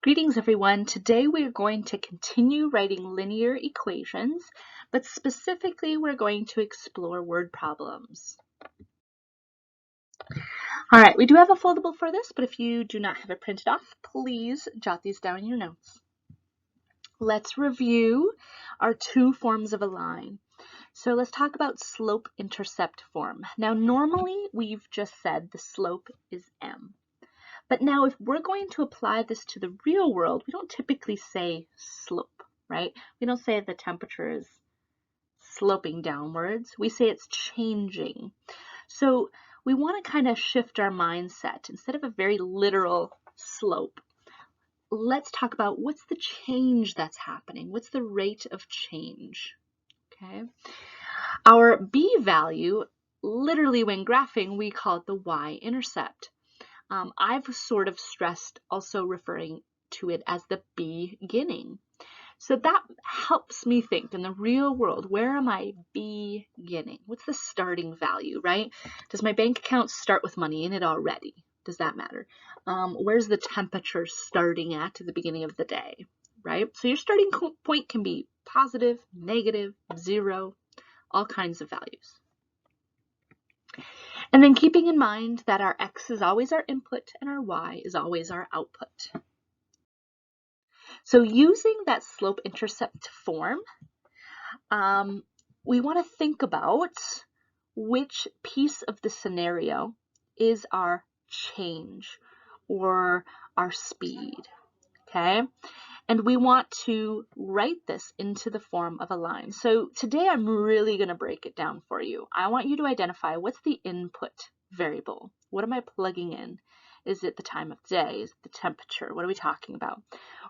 Greetings everyone. Today we're going to continue writing linear equations, but specifically we're going to explore word problems. All right, we do have a foldable for this, but if you do not have it printed off, please jot these down in your notes. Let's review our two forms of a line. So let's talk about slope-intercept form. Now normally we've just said the slope is m. But now if we're going to apply this to the real world, we don't typically say slope, right? We don't say the temperature is sloping downwards. We say it's changing. So we want to kind of shift our mindset. Instead of a very literal slope, let's talk about what's the change that's happening. What's the rate of change? Okay. Our b value, literally when graphing, we call it the y-intercept. I've sort of stressed also referring to it as the beginning. So that helps me think in the real world, where am I beginning? What's the starting value, right? Does my bank account start with money in it already? Does that matter? Where's the temperature starting at the beginning of the day, right? So your starting point can be positive, negative, 0, all kinds of values. And then keeping in mind that our x is always our input and our y is always our output. So using that slope-intercept form, we want to think about which piece of the scenario is our change or our speed, okay? And we want to write this into the form of a line. So today I'm really going to break it down for you. I want you to identify what's the input variable. What am I plugging in? Is it the time of day? Is it the temperature? What are we talking about?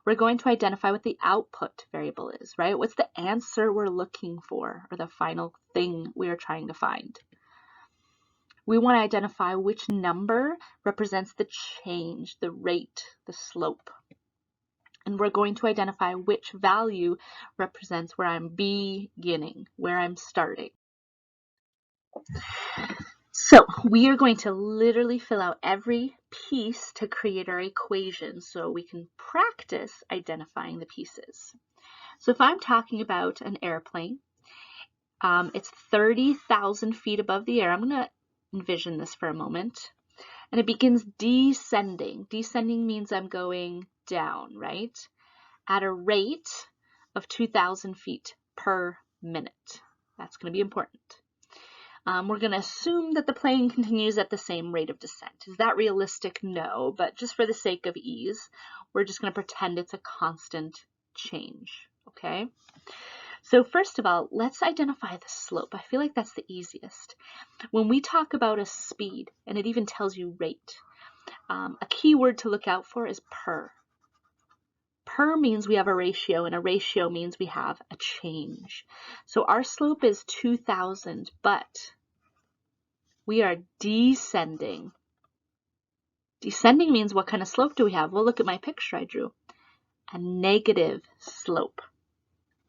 We're going to identify what the output variable is, right? What's the answer we're looking for, or the final thing we are trying to find? We want to identify which number represents the change, the rate, the slope. And we're going to identify which value represents where I'm beginning, where I'm starting. So we are going to literally fill out every piece to create our equation so we can practice identifying the pieces. So if I'm talking about an airplane, it's 30,000 feet above the air. I'm going to envision this for a moment. And it begins descending. Descending means I'm going down, right? At a rate of 2,000 feet per minute. That's going to be important. We're going to assume that the plane continues at the same rate of descent. Is that realistic? No, but just for the sake of ease, we're just going to pretend it's a constant change, okay? So first of all, let's identify the slope. I feel like that's the easiest. When we talk about a speed, and it even tells you rate, a key word to look out for is per. Per means we have a ratio, and a ratio means we have a change. So our slope is 2,000, but we are descending. Descending means what kind of slope do we have? Well, look at my picture I drew. A negative slope.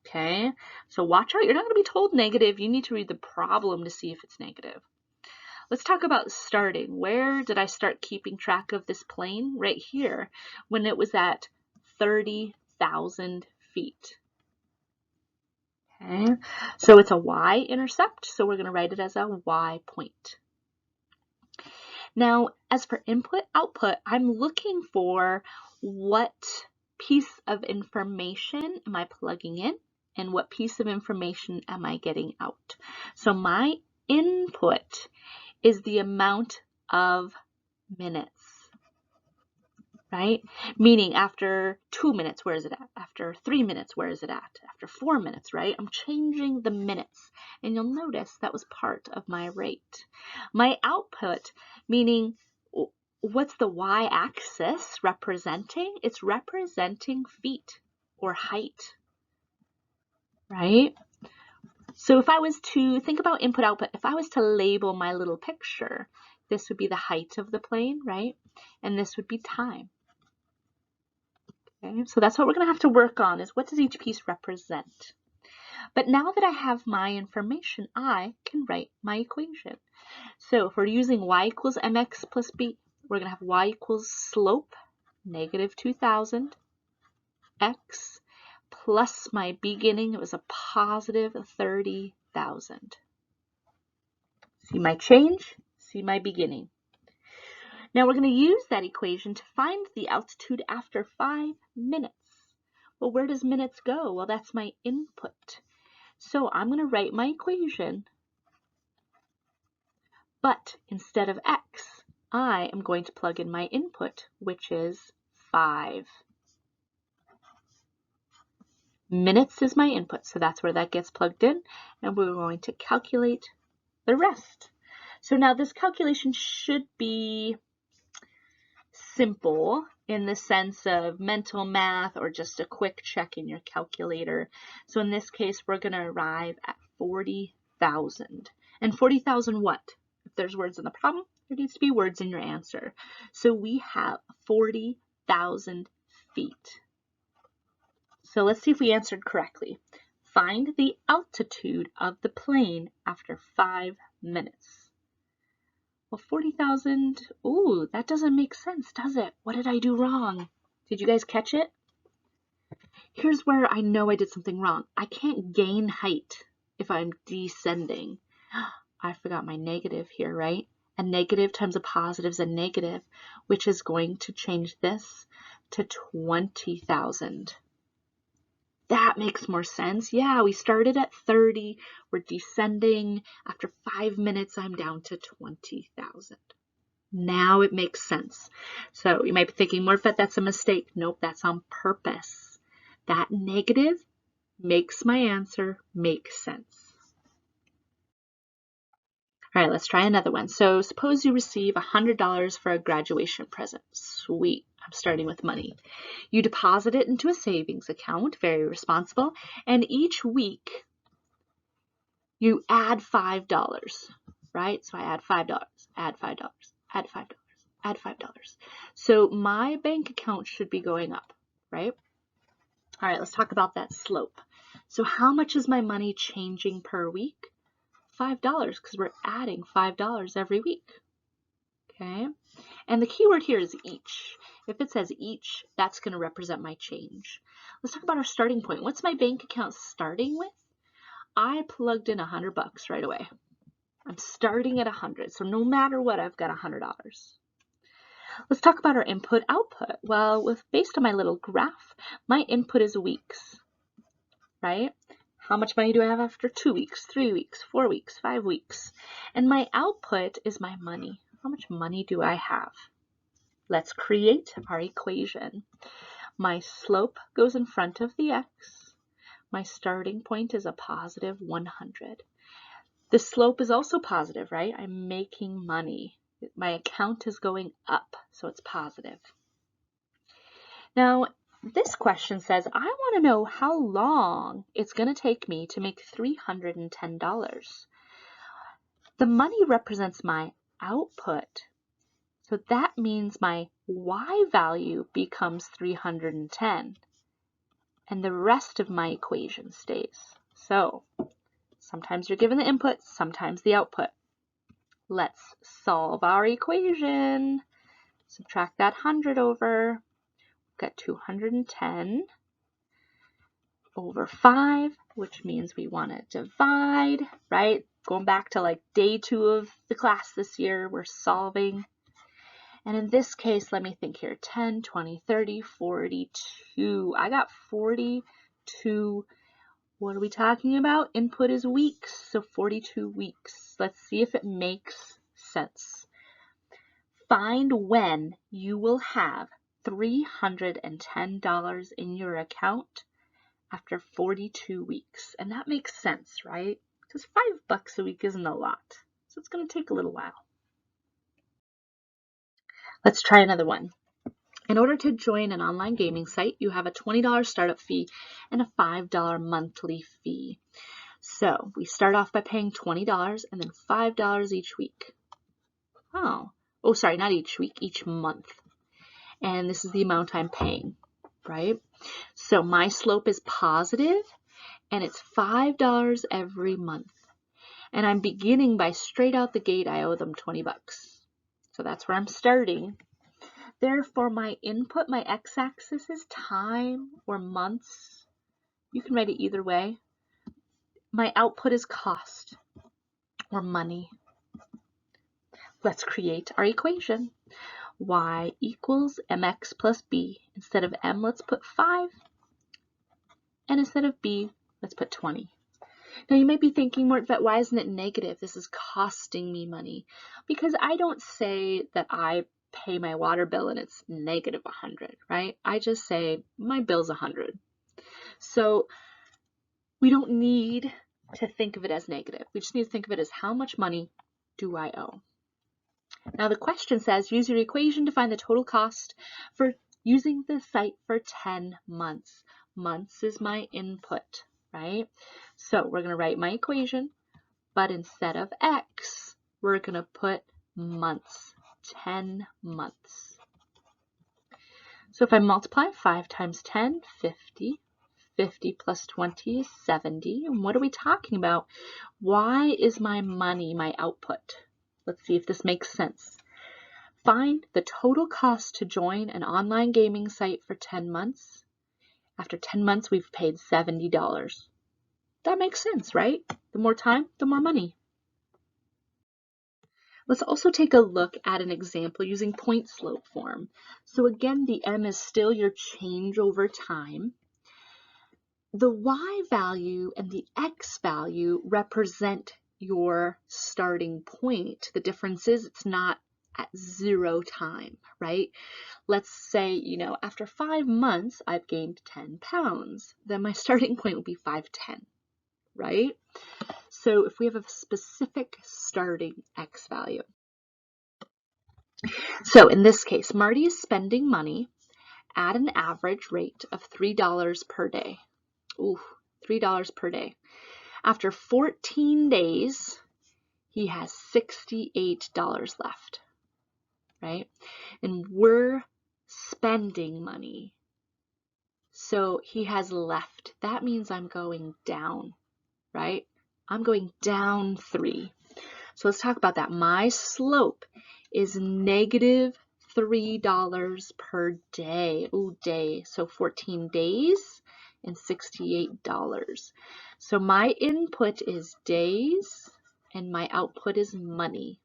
Okay, so watch out. You're not going to be told negative. You need to read the problem to see if it's negative. Let's talk about starting. Where did I start keeping track of this plane? Right here, when it was at 30,000 feet. Okay, so it's a y-intercept, so we're going to write it as a y point. Now, as for input, output, I'm looking for what piece of information am I plugging in and what piece of information am I getting out. So my input is the amount of minutes, right? Meaning after 2 minutes, where is it at? After 3 minutes, where is it at? After 4 minutes, right? I'm changing the minutes. And you'll notice that was part of my rate. My output, meaning what's the y-axis representing? It's representing feet or height, right? So if I was to think about input output, if I was to label my little picture, this would be the height of the plane, right? And this would be time. Okay, so that's what we're going to have to work on, is what does each piece represent? But now that I have my information, I can write my equation. So if we're using y equals mx plus b, we're going to have y equals slope, negative 2,000, X plus my beginning, it was a positive 30,000. See my change, see my beginning. Now we're going to use that equation to find the altitude after 5 minutes. Well, where does minutes go? Well, that's my input. So I'm going to write my equation, but instead of X, I am going to plug in my input, which is 5. Minutes is my input, so that's where that gets plugged in, and we're going to calculate the rest. So now this calculation should be simple in the sense of mental math or just a quick check in your calculator. So in this case, we're going to arrive at 40,000. And 40,000 what? If there's words in the problem, there needs to be words in your answer. So we have 40,000 feet. So let's see if we answered correctly. Find the altitude of the plane after 5 minutes. Well, 40,000, ooh, that doesn't make sense, does it? What did I do wrong? Did you guys catch it? Here's where I know I did something wrong. I can't gain height if I'm descending. I forgot my negative here, right? A negative times a positive is a negative, which is going to change this to 20,000. That makes more sense. Yeah, we started at 30. We're descending. After 5 minutes, I'm down to 20,000. Now it makes sense. So you might be thinking, Morfett, that's a mistake. Nope, that's on purpose. That negative makes my answer make sense. All right, let's try another one. So suppose you receive $100 for a graduation present. Sweet. I'm starting with money. You deposit it into a savings account, very responsible, and each week you add $5, right? So I add $5, add $5, add $5, add $5. So my bank account should be going up, right? All right, let's talk about that slope. So how much is my money changing per week? $5, because we're adding $5 every week, okay? And the key word here is each. If it says each, that's going to represent my change. Let's talk about our starting point. What's my bank account starting with? I plugged in $100 right away. I'm starting at 100, so no matter what, I've got $100. Let's talk about our input output. Well, based on my little graph, my input is weeks, right? How much money do I have after 2 weeks, 3 weeks, 4 weeks, 5 weeks? And my output is my money. How much money do I have? Let's create our equation. My slope goes in front of the x. My starting point is a positive 100. The slope is also positive, right? I'm making money. My account is going up, so it's positive. Now, this question says, I want to know how long it's going to take me to make $310. The money represents my output. So that means my y value becomes 310. And the rest of my equation stays. So sometimes you're given the input, sometimes the output. Let's solve our equation. Subtract that 100 over. We've got 210 over 5, which means we want to divide, right? Going back to like day 2 of the class this year, we're solving. And in this case, let me think here, 10, 20, 30, 42. I got 42. What are we talking about? Input is weeks, so 42 weeks. Let's see if it makes sense. Find when you will have $310 in your account after 42 weeks. And that makes sense, right? Because $5 a week isn't a lot. So it's going to take a little while. Let's try another one. In order to join an online gaming site, you have a $20 startup fee and a $5 monthly fee. So we start off by paying $20 and then $5 each week. Oh, sorry, not each week, each month. And this is the amount I'm paying, right? So my slope is positive and it's $5 every month. And I'm beginning by straight out the gate, I owe them $20. So that's where I'm starting. Therefore, my input, my x-axis is time or months. You can write it either way. My output is cost or money. Let's create our equation. Y equals mx plus b. Instead of m, let's put 5. And instead of b, let's put 20. Now you may be thinking, Mortvet, why isn't it negative? This is costing me money. Because I don't say that I pay my water bill and it's negative 100, right? I just say my bill's 100. So we don't need to think of it as negative. We just need to think of it as how much money do I owe? Now the question says, use your equation to find the total cost for using the site for 10 months. Months is my input, right? So we're going to write my equation, but instead of x, we're going to put months, 10 months. So if I multiply 5 times 10, 50. 50 plus 20 is 70. And what are we talking about? Why is my money my output? Let's see if this makes sense. Find the total cost to join an online gaming site for 10 months. After 10 months, we've paid $70. That makes sense, right? The more time, the more money. Let's also take a look at an example using point slope form. So again, the m is still your change over time. The y value and the x value represent your starting point. The difference is it's not at 0 time, right? Let's say, after 5 months, I've gained 10 pounds. Then my starting point will be 510, right? So if we have a specific starting x value. So in this case, Marty is spending money at an average rate of $3 per day. Ooh, $3 per day. After 14 days, he has $68 left, right? And we're spending money. So he has left. That means I'm going down, right? I'm going down 3. So let's talk about that. My slope is negative $3 per day. Ooh, day. So 14 days and $68. So my input is days and my output is money.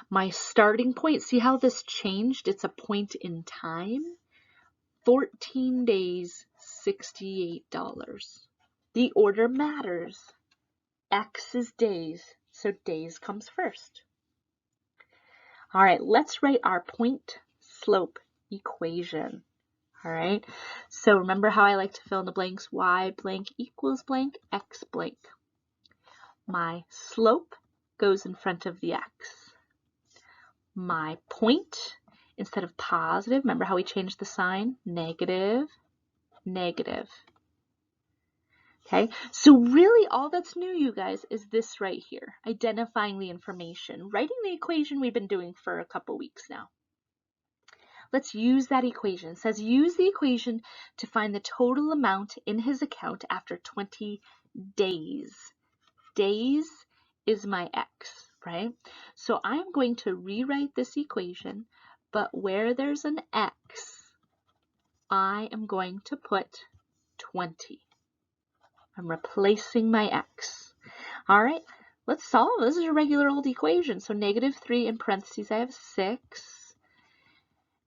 My starting point, see how this changed? It's a point in time. 14 days, $68. The order matters. X is days, so days comes first. All right, let's write our point slope equation. All right, so remember how I like to fill in the blanks? Y blank equals blank, X blank. My slope goes in front of the X. My point, instead of positive, remember how we changed the sign? Negative, negative. Okay, so really all that's new, you guys, is this right here, identifying the information. Writing the equation we've been doing for a couple weeks now. Let's use that equation. It says use the equation to find the total amount in his account after 20 days. Days is my X, right? So I'm going to rewrite this equation, but where there's an X, I am going to put 20. I'm replacing my X. All right, let's solve. This is a regular old equation. So negative 3 in parentheses, I have 6.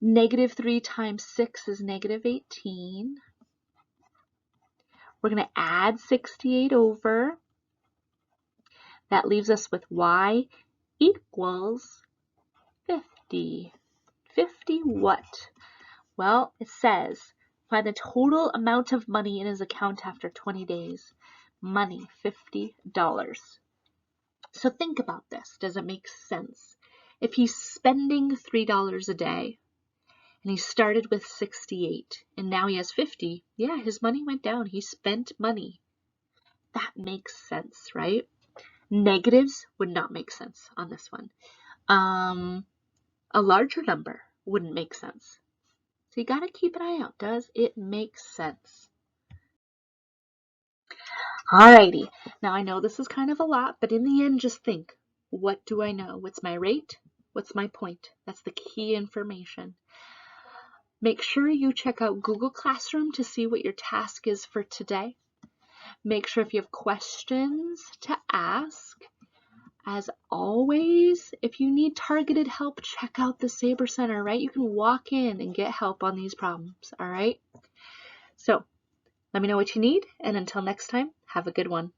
Negative 3 times 6 is negative 18. We're going to add 68 over. That leaves us with y equals 50. 50 what? Well, it says find the total amount of money in his account after 20 days. Money, $50. So think about this. Does it make sense? If he's spending $3 a day and he started with 68 and now he has 50, yeah, his money went down. He spent money. That makes sense, right? Negatives would not make sense on this one. A larger number wouldn't make sense. So you got to keep an eye out. Does it make sense? Alrighty. Now I know this is kind of a lot, but in the end, just think, what do I know? What's my rate? What's my point? That's the key information. Make sure you check out Google Classroom to see what your task is for today. Make sure if you have questions to ask. As always, if you need targeted help, check out the Sabre Center, right? You can walk in and get help on these problems, all right? So let me know what you need, and until next time, have a good one.